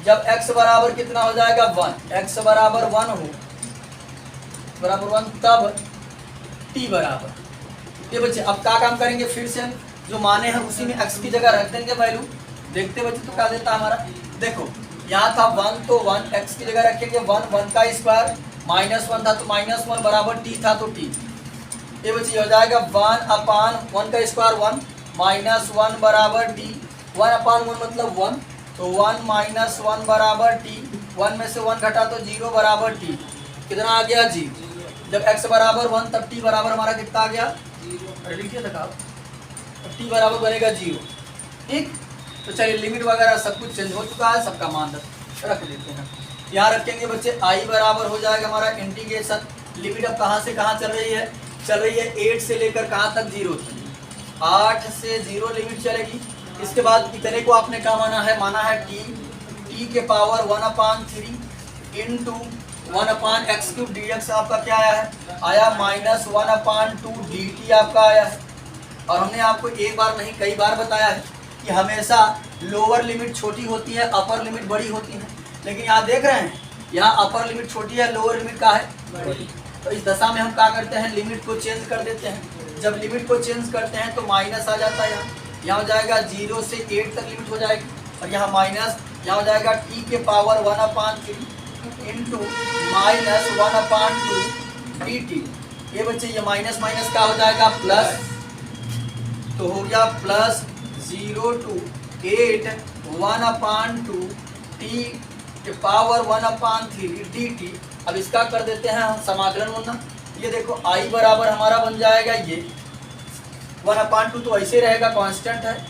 जब x बराबर कितना हो जाएगा 1, x बराबर 1 हो बराबर 1, तब t बराबर। ये बच्चे अब क्या काम करेंगे, फिर से हम जो माने हैं उसी में x की जगह रख देंगे वैल्यू। देखते बच्चे तो क्या देता हमारा, देखो यहाँ था 1 तो 1 x की जगह रखेंगे 1 का स्क्वायर, -1 था तो -1 बराबर t था तो t। ये बच्चे हो जाएगा 1/1 का स्क्वायर 1, -1 बराबर t, 1/1 मतलब 1, तो 1 -1 बराबर t, 1 में से 1 घटा तो 0 बराबर t, कितना आ गया 0। जब x बराबर 1 तब t बराबर हमारा कितना आ गया, लिखिए था, t बराबर बनेगा 0। ठीक, तो चलिए लिमिट वगैरह सब कुछ चेंज हो चुका है, सबका मान रख देते हैं। यहाँ रखेंगे बच्चे i बराबर हो जाएगा हमारा इंटीग्रेशन, लिमिट अब कहाँ से कहाँ चल रही है, चल रही है 8 से लेकर कहाँ तक 0 तक, 8 से 0 लिमिट चलेगी। इसके बाद इतने को आपने क्या माना है टी के पावर 1/3 इंटू 1/x³ dx आपका क्या आया -1/2 dt आपका आया है। और हमने आपको एक बार नहीं कई बार बताया है कि हमेशा लोअर लिमिट छोटी होती है, अपर लिमिट बड़ी होती है। लेकिन यहाँ देख रहे हैं, यहाँ अपर लिमिट छोटी है, लोअर लिमिट का है बड़ी। तो इस दशा में हम क्या करते हैं, लिमिट को चेंज कर देते हैं। जब लिमिट को चेंज करते हैं तो माइनस आ जाता है। यहाँ हो जाएगा 0 से 8 तक लिमिट हो जाएगी, और यहाँ माइनस, यहाँ हो जाएगा टी के पावर 1/3 इंटू -1/2 dt। ये बच्चे ये माइनस माइनस का हो जाएगा प्लस, तो हो गया प्लस 0 to 8 1/2 टी के पावर 1/3 dt। अब इसका कर देते हैं हम समाकलन वरना। ये देखो i बराबर हमारा बन जाएगा ये 1/2, तो ऐसे रहेगा, कांस्टेंट है।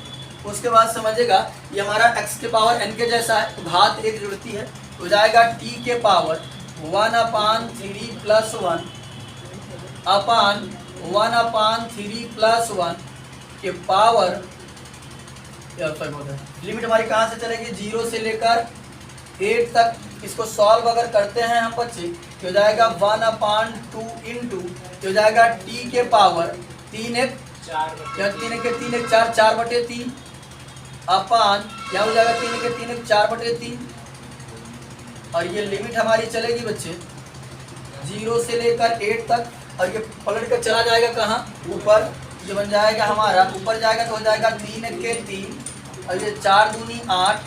उसके बाद समझेगा ये हमारा x के पावर n के जैसा है, तो घात 1 जुड़ती है, हो जाएगा t के पावर 1/3 प्लस 1 अपान 1/3 प्लस 1 के पावर, लिमिट हमारी कहाँ से चलेगी 0 से लेकर 8 तक। इसको सॉल्व अगर करते हैं हम बच्चे तो हो जाएगा 1/2 इंटू हो जाएगा t के पावर 3 4 4/3 अपान क्या हो जाएगा 3 4/3। और ये लिमिट हमारी चलेगी बच्चे 0 से लेकर 8 तक, और ये पलट कर चला जाएगा कहाँ ऊपर, ये बन जाएगा हमारा ऊपर जाएगा तो हो जाएगा 3 और ये 4 दूनी 8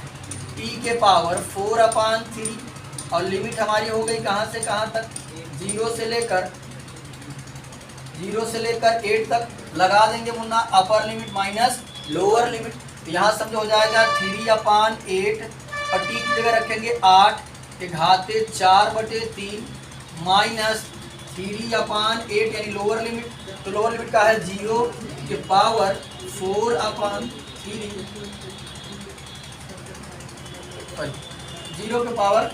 टी के पावर 4/3। और लिमिट हमारी हो गई कहाँ से कहाँ तक 0 से लेकर 8 तक। लगा देंगे Munna upper limit minus lower limit, तो यहाँ समझो हो जाएगा 3/8 और टी की जगह रखेंगे 8 के घाते 4/3 माइनस 3/8 यानी लोअर लिमिट, तो लोअर लिमिट का है 0 के पावर 4/3 0 के पावर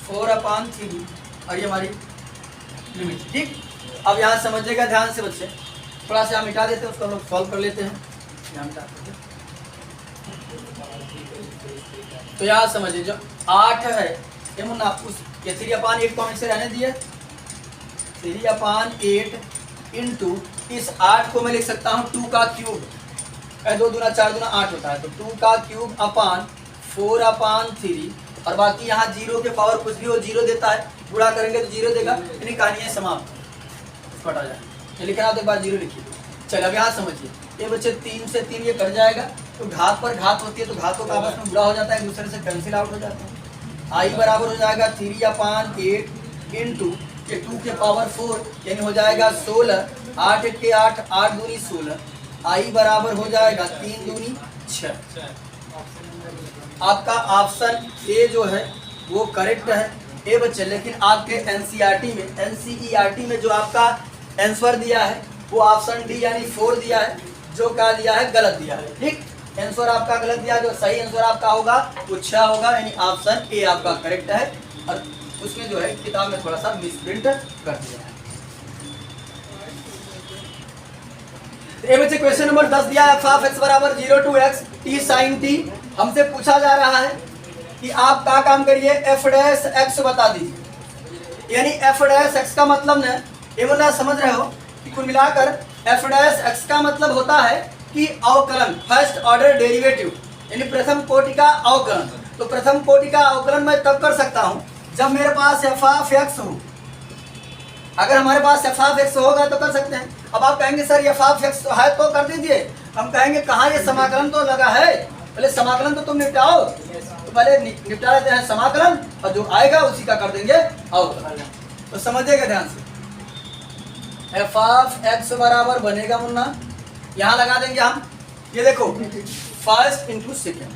4/3 और ये हमारी लिमिट। ठीक, अब यहाँ समझिएगा ध्यान से बच्चे, थोड़ा सा मिटा देते हैं, उसको हम लोग सॉल्व कर लेते हैं। यहाँ मिटा देते हैं। तो यहाँ समझिए जो 8 है ये मुन्ना उस ये 3/8 को हम इसे रहने दिए 3/8 इंटू इस 8 को मैं लिख सकता हूँ 2 का क्यूब, 2 दूना 4 दूना 8 होता है, तो 2 का क्यूब अपान 4/3 और बाकी यहाँ 0 के पावर कुछ भी हो 0 देता है, गुणा करेंगे तो 0 देगा, यानी कहानी है समाप्त, हटा जाए। ये लिखना तो एक बार 0 लिखिए। चलो अब यहाँ समझिए, ये बच्चे 3 से 3 ये कट जाएगा, तो घात पर घात होती है तो घातों का आपस में बुरा हो जाता है, एक दूसरे से कैंसिल आउट हो जाता है। i बराबर हो जाएगा 3/8 इंटू के 2 के पावर 4 यानी हो जाएगा 16, 8 के 8 8 दूनी 16, i बराबर हो जाएगा 3 दूनी 6। आपका ऑप्शन ए जो है वो करेक्ट है ए बच्चे, लेकिन आपके एनसीईआरटी में जो आपका आंसर दिया है वो ऑप्शन डी यानी 4 दिया है, जो क्या दिया है गलत दिया है। ठीक, आंसर आपका गलत दिया, जो सही आंसर आपका होगा वो 6 होगा, यानी ऑप्शन ए आपका करेक्ट है। और उसमें जो है किताब में थोड़ा सा मिसप्रिंट कर दिया है। ये बच्चे क्वेश्चन नंबर 10 दिया है, f(x) बराबर 0 to x t sin t। हमसे पूछा जा रहा है कि आप क्या काम करिए, f' बता दीजिए, यानी f' का मतलब न ये बोला समझ रहे हो कि कुल मिलाकर f' का मतलब होता है कि अवकलन, फर्स्ट ऑर्डर डेरिवेटिव, यानी प्रथम कोटि का अवकलन। तो प्रथम कोटि का अवकलन मैं तब कर सकता हूँ जब मेरे पास f(x) हो। अगर हमारे पास f(x) होगा तो कर सकते हैं। अब आप कहेंगे सर f(x) है तो कर दीजिए, हम कहेंगे कहाँ ये समाकलन तो लगा है, पहले समाकलन तो तुम निपटाओ, तो पहले निपटा लेते हैं समाकलन और जो आएगा उसी का कर देंगे अवकलन। तो समझिएगा ध्यान से, f(x) बराबर बनेगा मुन्ना, यहाँ लगा देंगे हम, ये देखो फर्स्ट इंटू सेकेंड,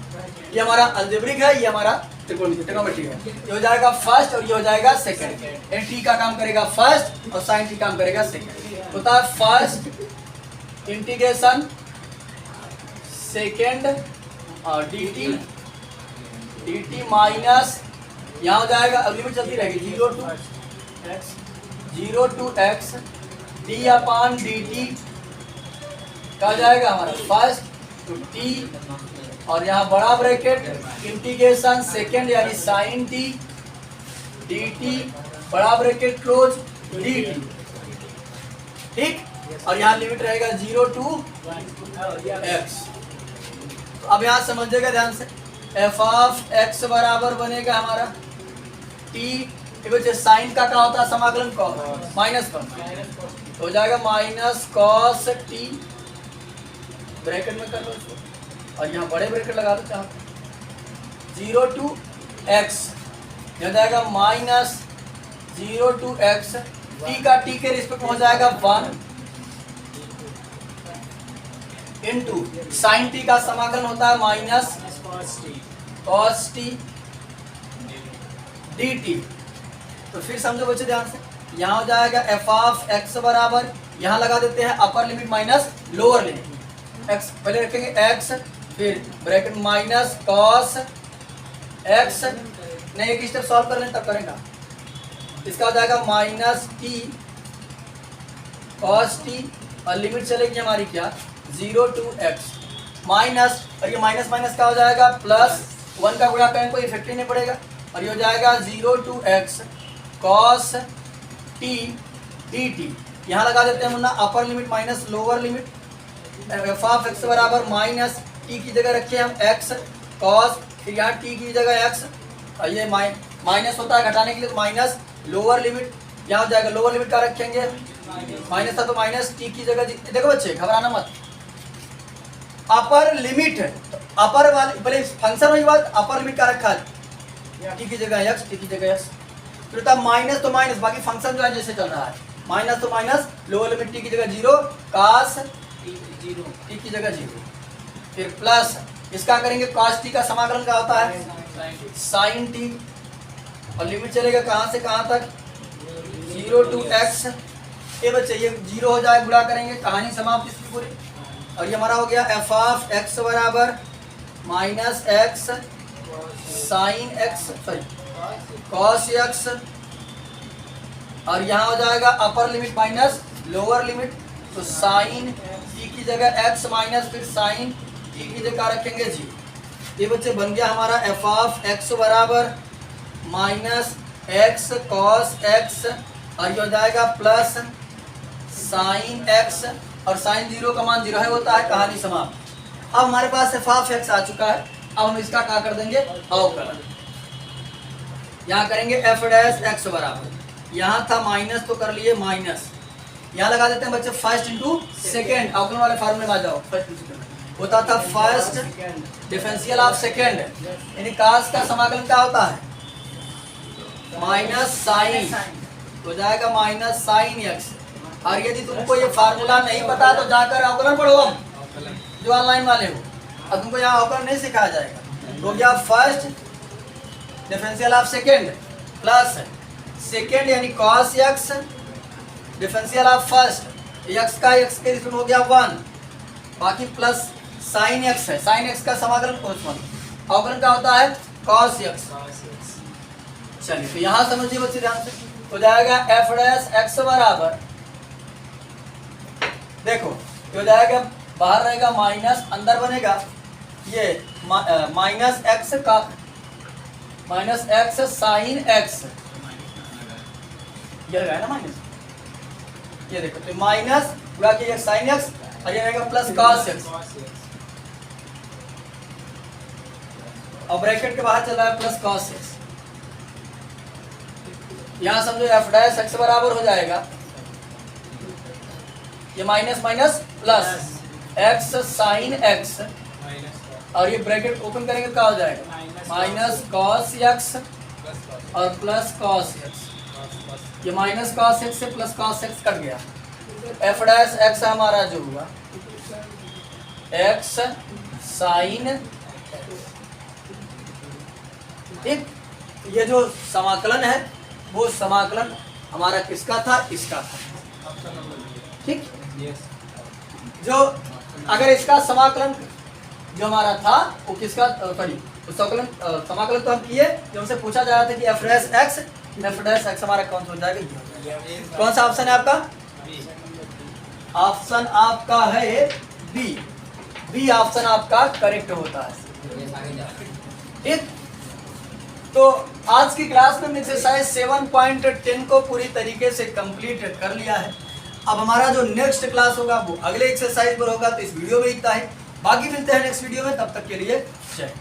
ये हमारा अलजेब्रिक है, ये हमारा ट्रिग्नोमेट्री है, ये हो जाएगा फर्स्ट और ये हो जाएगा सेकेंड, यानी टी का काम करेगा फर्स्ट और साइन टी काम करेगा सेकेंड। होता है फर्स्ट इंटीग्रेशन सेकेंड और dt माइनस यहाँ हो जाएगा, अब लिमिट चलती रहेगी 0 to x D upon D T क्या हो जाएगा हमारा फर्स्ट टू टी, और यहाँ बड़ा ब्रैकेट इंटीग्रेशन सेकेंड यानी साइन टी डी टी बड़ा ब्रैकेट क्लोज डी टी, ठीक। और यहाँ लिमिट रहेगा 0 टू x। तो अब यहाँ समझिएगा ध्यान से, एफ ऑफ एक्स बराबर बनेगा हमारा टी, साइन का क्या होता है समाकलन कॉस माइनस कॉस, हो जाएगा माइनस कॉस टी, ब्रैकेट में कर लो इसको, और यहाँ बड़े ब्रैकेट लगा दो चाहो, 0 टू x हो जाएगा माइनस 0 टू x, टी का टी के रिस्पेक्ट में हो जाएगा 1 इनटू साइन टी का समाकलन होता है minus cos t d T. तो फिर समझो बच्चे ध्यान से, यहाँ हो जाएगा एफ ऑफ एक्स बराबर, यहाँ लगा देते हैं upper limit minus lower limit, x पहले रखेंगे एक्स, फिर ब्रैकेट माइनस कॉस एक्स, नहीं एक स्टेप सॉल्व कर लें तब करेंगे, इसका हो जाएगा माइनस टी कॉस टी, और लिमिट चलेगी हमारी क्या 0 टू x माइनस, और ये माइनस माइनस का हो जाएगा प्लस 1 का गुणा करें कोई इफेक्ट ही नहीं पड़ेगा, और ये हो जाएगा 0 to x cos t d t, यहाँ लगा देते हैं मुन्ना upper limit minus lower limit, f of x बराबर माइनस टी की जगह रखिए हम x कॉस, फिर यहाँ टी की जगह x, और ये माइनस होता है घटाने के लिए, तो माइनस लोअर लिमिट, यहाँ हो जाएगा लोअर लिमिट का रखेंगे माइनस था तो माइनस टी की जगह, देखो बच्चे घबराना मत, अपर लिमिट है तो अपर वाले पहले फंक्शन वही बात, अपर लिमिट का रखा है टी की जगह x, टी की जगह x, फिर था माइनस तो माइनस, बाकी फंक्शन जो है जैसे चल रहा है, माइनस तो माइनस, लोअर लिमिट टी की जगह 0 कास टी की जगह 0, फिर प्लस इसका करेंगे कॉस टी का समाकलन का होता है साइन टी, और लिमिट चलेगा कहाँ से कहाँ तक 0 टू x, ये बच्चे ये 0 हो जाए, गुणा करेंगे कहानी समाप्त इसकी पूरी, और ये हमारा हो गया एफ ऑफ एक्स बराबर minus x sine x sorry cos x, और यहाँ हो जाएगा अपर लिमिट माइनस लोअर लिमिट, तो साइन टी की जगह x माइनस फिर साइन टी की जगह रखेंगे 0। ये बच्चे बन गया हमारा एफ ऑफ एक्स बराबर माइनस एक्स कॉस एक्स, और ये हो जाएगा प्लस साइन एक्स, और साइन 0 का मान 0 है होता है, कहानी समाप्त। अब हमारे पास एफ ऑफ एक्स आ चुका है, अब हम इसका क्या कर देंगे अवकलन, यहाँ करेंगे एफ डैश एक्स बराबर, यहाँ था माइनस तो कर लिए माइनस, यहाँ लगा देते हैं बच्चे फर्स्ट इंटू सेकेंड, अवकलन वाले फार्मूले में आ जाओ, फर्स्ट इंटू सेकेंड होता था फर्स्ट डिफरेंशियल ऑफ सेकेंड, यानी कास का समाकलन क्या होता है माइनस साइन, हो जाएगा माइनस साइन एक्स, और यदि तुमको ये फार्मूला नहीं पता तो जाकर अवकलन पढ़ो हम जो ऑनलाइन वाले हो, अब तुमको यहाँ अवकलन नहीं सिखाया जाएगा, तो क्या first differential of second plus second यानी cos x differential of first, x का एक्स के रिस्पेक्ट हो गया 1, बाकी प्लस साइन एक्स है, साइन एक्स का समाकलन अवकलन का होता है कॉस एक्स। चलिए तो यहाँ समझिए बच्चे ध्यान से, हो जाएगा एफ डैश एक्स बराबर, देखो हो जाएगा बाहर रहेगा माइनस, अंदर बनेगा ये माइनस एक्स का माइनस एक्स साइन एक्स, ये रहेगा ना माइनस, ये देखो तो माइनस पूरा किया साइन एक्स, और ये रहेगा प्लस कॉस एक्स, और ब्रैकेट के बाहर चल रहा है प्लस कॉस एक्स, यहाँ समझो एफ डैश एक्स बराबर हो जाएगा ये minus minus plus x sine x, और ये ब्रैकेट ओपन करेंगे क्या हो जाएगा माइनस कॉस एक्स और प्लस कॉस एक्स, ये माइनस कॉस एक्स से प्लस कॉस एक्स कट गया, एफ डैश एक्स हमारा जो हुआ एक्स साइन, ठीक। ये जो समाकलन है वो समाकलन हमारा किसका था, इसका था, ठीक। जो अगर इसका समाकलन जो हमारा था वो किसका सॉरी समाकलन तो हम किए, जो हमसे पूछा जा रहा था कि एफ डैश एक्स हमारा कौन सा हो जाएगा, कौन सा ऑप्शन है आपका ऑप्शन आपका है बी, बी ऑप्शन आपका करेक्ट होता है। ठीक, तो आज की क्लास में एक्सरसाइज 7.10 को पूरी तरीके से कंप्लीट कर लिया है। अब हमारा जो नेक्स्ट क्लास होगा वो अगले एक्सरसाइज पर होगा, तो इस वीडियो में इतना है। बाकी मिलते हैं नेक्स्ट वीडियो में, तब तक के लिए जय।